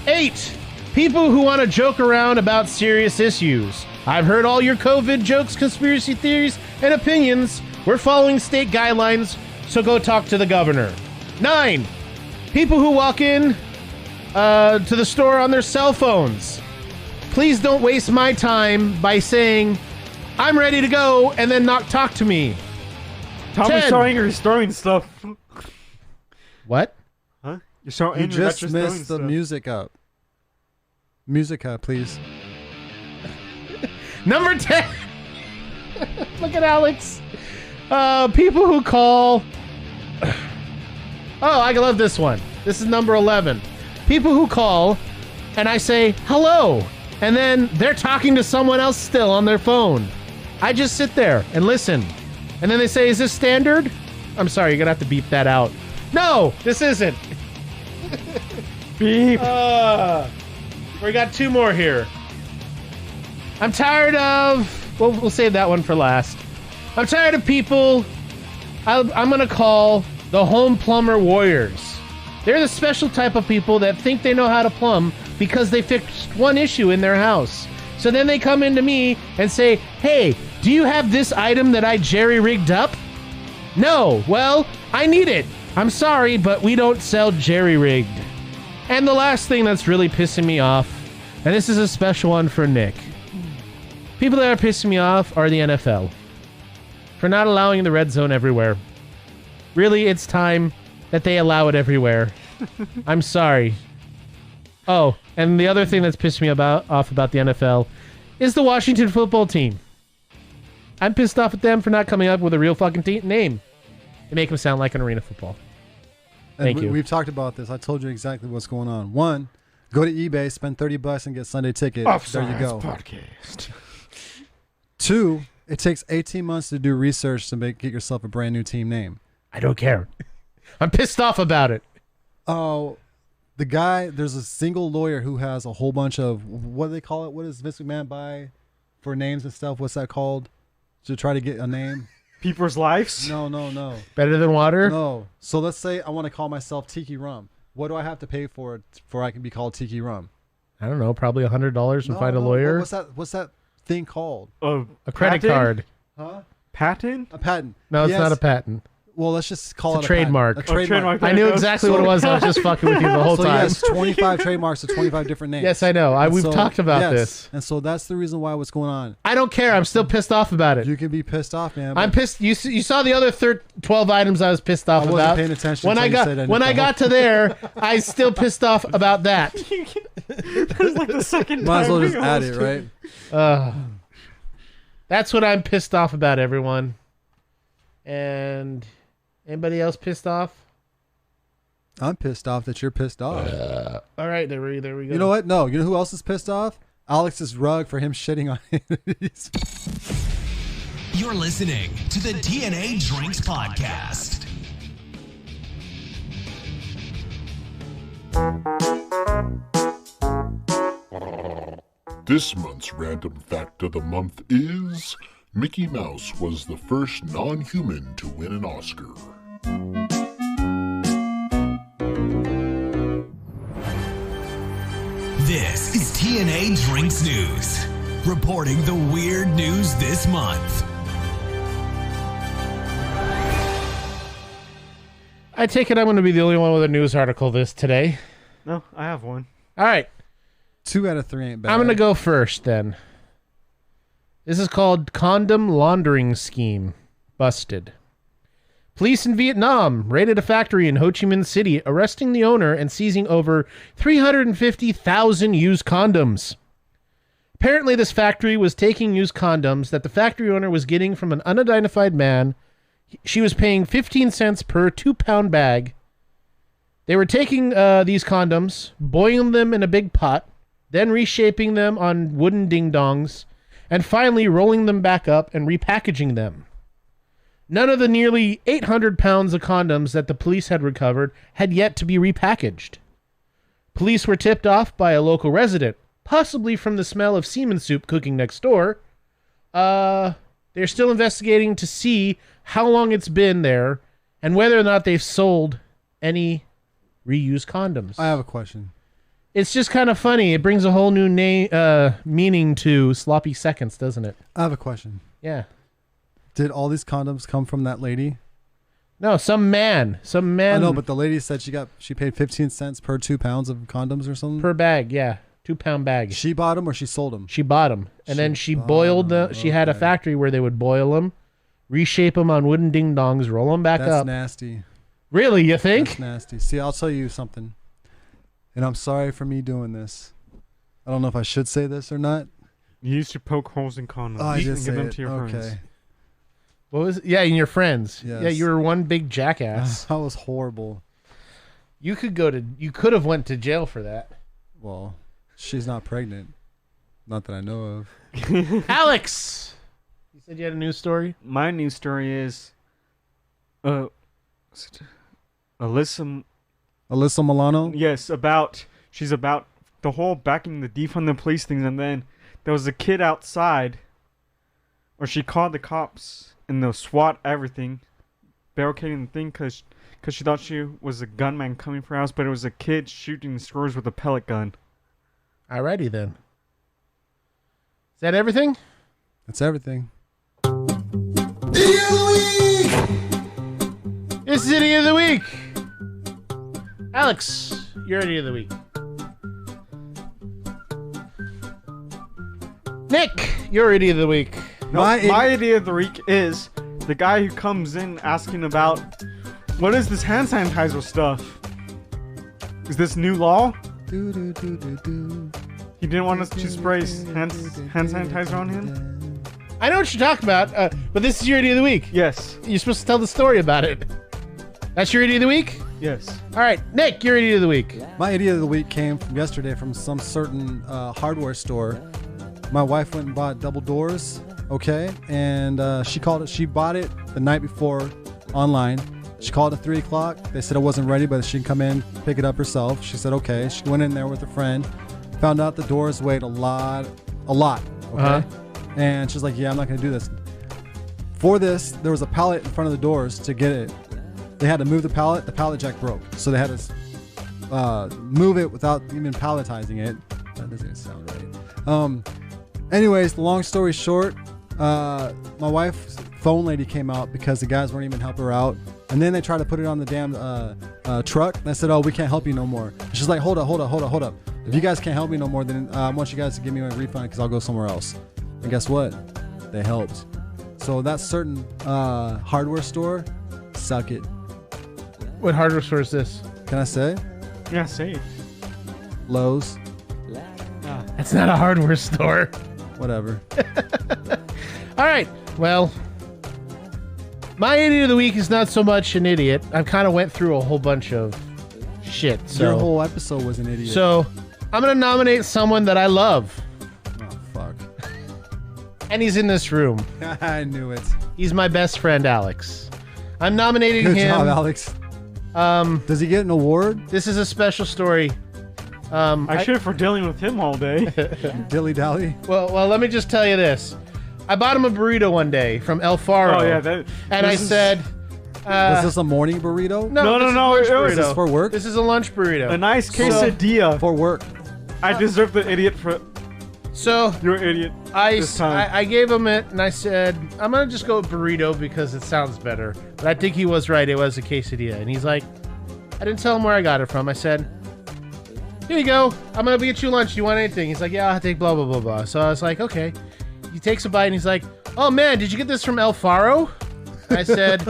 8, people who want to joke around about serious issues. I've heard all your COVID jokes, conspiracy theories, and opinions. We're following state guidelines, so go talk to the governor. 9, people who walk in to the store on their cell phones. Please don't waste my time by saying, I'm ready to go, and then not talk to me. Tommy's 10. so angry he's throwing stuff. What? Huh? You're so You angry that just you're throwing missed the stuff. music up. Music up, please. Number 10. Look at Alex. People who call... Oh, I love this one. This is number 11. People who call, and I say, hello, and then they're talking to someone else still on their phone. I just sit there and listen. And then they say, is this standard? I'm sorry, you're going to have to beep that out. No, this isn't. Beep. We got 2 more here. I'm tired of... Well, we'll save that one for last. I'm tired of people... I'm going to call the home plumber warriors. They're the special type of people that think they know how to plumb because they fixed one issue in their house. So then they come into me and say, hey, do you have this item that I jerry-rigged up? No. Well, I need it. I'm sorry, but we don't sell jerry-rigged. And the last thing that's really pissing me off, and this is a special one for Nick. People that are pissing me off are the NFL. For not allowing the red zone everywhere. Really, it's time that they allow it everywhere. I'm sorry. Oh, and the other thing that's pissed me off about the NFL is the Washington football team. I'm pissed off at them for not coming up with a real fucking name. They make them sound like an arena football. Thank you. We've talked about this. I told you exactly what's going on. 1, go to eBay, spend $30 and get Sunday ticket. There you go. Podcast. 2, it takes 18 months to do research to get yourself a brand new team name. I don't care. I'm pissed off about it. Oh, the guy, there's a single lawyer who has a whole bunch of, what do they call it? What does Vince McMahon buy for names and stuff? What's that called? To try to get a name? People's lives? No. Better than water? No. So let's say I want to call myself Tiki Rum. What do I have to pay for I can be called Tiki Rum? I don't know. Probably $100 and No, find a no, lawyer. What's that thing called? A credit patent? card. Huh? Patent? A patent. No, it's Yes. not a patent. Well, let's just call It's it a trademark. A trademark. trademark. I knew exactly what it was. I was just fucking with you the whole So time. yes, 25 trademarks to 25 different names. Yes, I know. And We've so- talked about yes. this. And so that's the reason why what's going on. I don't care. I'm still pissed off about it. You can be pissed off, man. I'm but pissed. You saw the other 12 items I was pissed off I wasn't about. paying attention when I until you got said when I anything. got to there, I still pissed off about that. That was like the second Might as time well we just add it, almost right? That's what I'm pissed off about, everyone. And anybody else pissed off? I'm pissed off that you're pissed off. All right, there we go. You know what? No. You know who else is pissed off? Alex's rug for him shitting on it. You're listening to the TNA Drinks Podcast. This month's random fact of the month is Mickey Mouse was the first non-human to win an Oscar. This is TNA Drinks News, reporting the weird news this month. I take it I'm going to be the only one with a news article today. No, I have one. All right. 2 out of 3 ain't bad. I'm going to go first then. This is called Condom Laundering Scheme. Busted. Police in Vietnam raided a factory in Ho Chi Minh City, arresting the owner and seizing over 350,000 used condoms. Apparently, this factory was taking used condoms that the factory owner was getting from an unidentified man. She was paying 15 cents per 2-pound bag. They were taking these condoms, boiling them in a big pot, then reshaping them on wooden ding-dongs, and finally rolling them back up and repackaging them. None of the nearly 800 pounds of condoms that the police had recovered had yet to be repackaged. Police were tipped off by a local resident, possibly from the smell of semen soup cooking next door. They're still investigating to see how long it's been there and whether or not they've sold any reused condoms. I have a question. It's just kind of funny. It brings a whole new meaning to sloppy seconds, doesn't it? I have a question. Yeah. Did all these condoms come from that lady? No, some man. I know, but the lady said she paid 15 cents per 2 pounds of condoms or something. Per bag, yeah. 2-pound bag. She bought them or she sold them? She bought them. And then she boiled them. She had a factory where they would boil them, reshape them on wooden ding-dongs, roll them back up. That's nasty. Really, you think? That's nasty. See, I'll tell you something. And I'm sorry for me doing this. I don't know if I should say this or not. You used to poke holes in condoms. Oh, I and just give say them it. to your Okay. friends. What was it? Yeah, and your friends. Yes. Yeah, you were one big jackass. That was horrible. You could have went to jail for that. Well, she's not pregnant. Not that I know of. Alex! You said you had a news story? My news story is Alyssa Milano? Yes, she's about the whole backing the defund the police things, and then there was a kid outside, or she called the cops and they'll SWAT everything, barricading the thing because she thought she was a gunman coming for her house, but it was a kid shooting screws with a pellet gun. Alrighty then. Is that everything? That's everything. This is Idiot of the Week. Alex, your Idiot of the Week. Nick, your Idiot of the Week. My idea of the week is the guy who comes in asking about what is this hand sanitizer stuff? Is this new law? He didn't want us to spray hand sanitizer on him? I know what you're talking about, but this is your Idiot of the Week. Yes. You're supposed to tell the story about it. That's your Idiot of the Week? Yes. All right, Nick, your Idiot of the Week. My idiot of the week came from yesterday from some certain hardware store. My wife went and bought double doors, okay, and she bought it the night before online. She called at 3 o'clock. They said it wasn't ready, but she can come in, pick it up herself. She said, okay. She went in there with a friend, found out the doors weighed a lot, okay? And she's like, yeah, I'm not going to do this. For this, there was a pallet in front of the doors to get it. They had to move the pallet jack broke. So they had to move it without even palletizing it. That doesn't even sound right. Anyways, the long story short, my wife's phone lady came out because the guys weren't even helping her out. And then they tried to put it on the damn truck. And I said, oh, we can't help you no more. And she's like, hold up. If you guys can't help me no more, then I want you guys to give me a refund because I'll go somewhere else. And guess what? They helped. So that certain hardware store, suck it. What hardware store is this? Can I say? Yeah, say it. Lowe's. That's not a hardware store. Whatever. All right, well, my Idiot of the Week is not so much an idiot. I kind of went through a whole bunch of shit. So, Your whole episode was an idiot. So I'm going to nominate someone that I love. Oh, fuck. And he's in this room. I knew it. He's my best friend, Alex. I'm nominating Good him. job, Alex. Does he get an award? This is a special story. I should for dealing with him all day. Dilly dally. Well, let me just tell you this. I bought him a burrito one day from El Faro. Oh yeah, and I said, was this a morning burrito? No, No, this no, is a lunch it was- Is this burrito. for work? This is a lunch burrito. a nice quesadilla. For work. I deserve the idiot for So you're an idiot. This time. I gave him it, and I said, I'm going to just go with burrito because it sounds better. But I think he was right. It was a quesadilla. And he's like, I didn't tell him where I got it from. I said, here you go. I'm going to get you lunch. Do you want anything? He's like, yeah, I'll take blah, blah, blah, blah. So I was like, okay. He takes a bite, and he's like, oh, man, did you get this from El Faro? I said,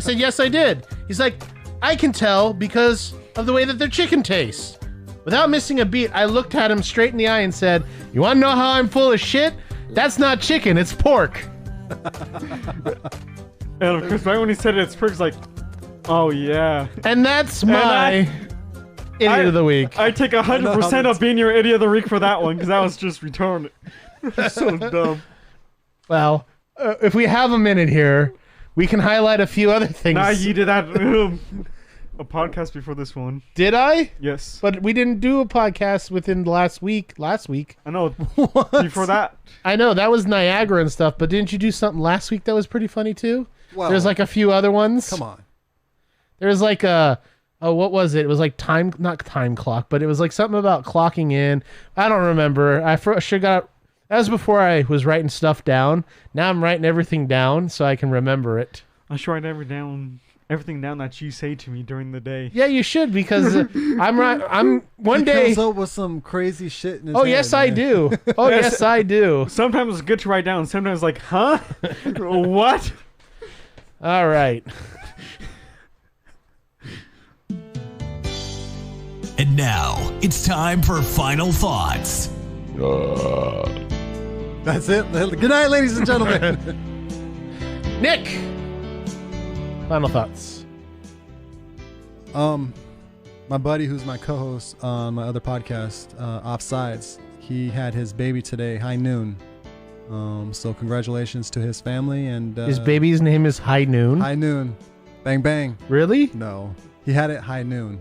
yes, I did. He's like, I can tell because of the way that their chicken tastes. Without missing a beat, I looked at him straight in the eye and said, you want to know how I'm full of shit? That's not chicken, it's pork. And because right when he said it, it's like, oh yeah. And that's And my Idiot of the week. I take 100% of being your idiot of the week for that one because that was just retarded. So dumb. Well, if we have a minute here, we can highlight a few other things. Nah, you did that a podcast before this one. Did I? Yes. But we didn't do a podcast within the last week. I know. Before that. I know, that was Niagara and stuff, but didn't you do something last week that was pretty funny too? Well, There's like a few other ones. Come on. There's like a... Oh, what was it? It was like not time clock, but it was like something about clocking in. I don't remember. I should got... That was before I was writing stuff down. Now I'm writing everything down so I can remember it. I should write everything down that you say to me during the day. Yeah, you should, because I'm one day. He comes up with some crazy shit in his Oh head, yes, man. I do. Oh yes, I do. Sometimes it's good to write down. Sometimes like, huh? What? All right. And now it's time for final thoughts. That's it. Good night, ladies and gentlemen. Nick. Final thoughts. My buddy, who's my co-host on my other podcast, Offsides, he had his baby today, high noon. So congratulations to his family and His baby's name is High Noon. High noon, bang bang. Really? No, he had it high noon.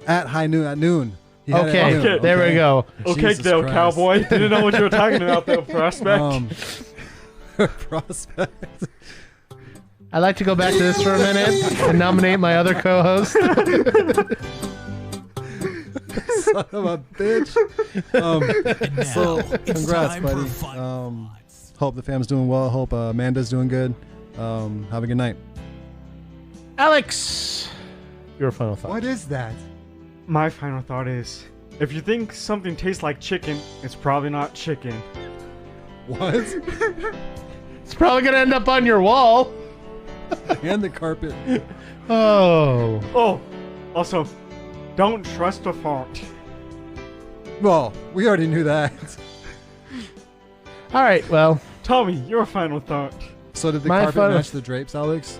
At high noon, at noon. He had it at Okay, noon, there we go. Okay, Jesus Dale Christ. Cowboy. Didn't know what you were talking about, though, prospect. Prospect. I'd like to go back to this for a minute and nominate my other co-host. Son of a bitch. And now So, it's congrats, time buddy. for final thoughts. Hope the fam's doing well. Hope Amanda's doing good. Have a good night. Alex, your final thought. What is that? My final thought is, if you think something tastes like chicken, it's probably not chicken. What? It's probably gonna end up on your wall. And the carpet. Oh. Oh, also, don't trust a fart. Well, we already knew that. All right. Well, Tommy, your final thought. So did the My carpet final- match the drapes, Alex?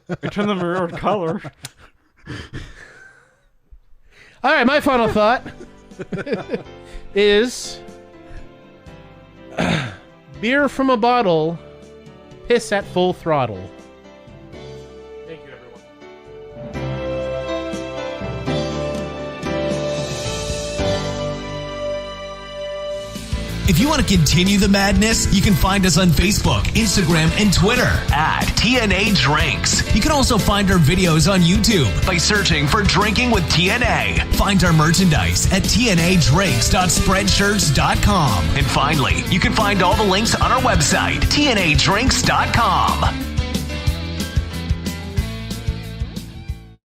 I turned them a weird color. all right. My final thought is beer from a bottle, piss at full throttle. Thank you, everyone. If you want to continue the madness, you can find us on Facebook, Instagram, and Twitter at TNA Drinks. You can also find our videos on YouTube by searching for Drinking with TNA. Find our merchandise at tnadrinks.spreadshirts.com. And finally, you can find all the links on our website, tnadrinks.com.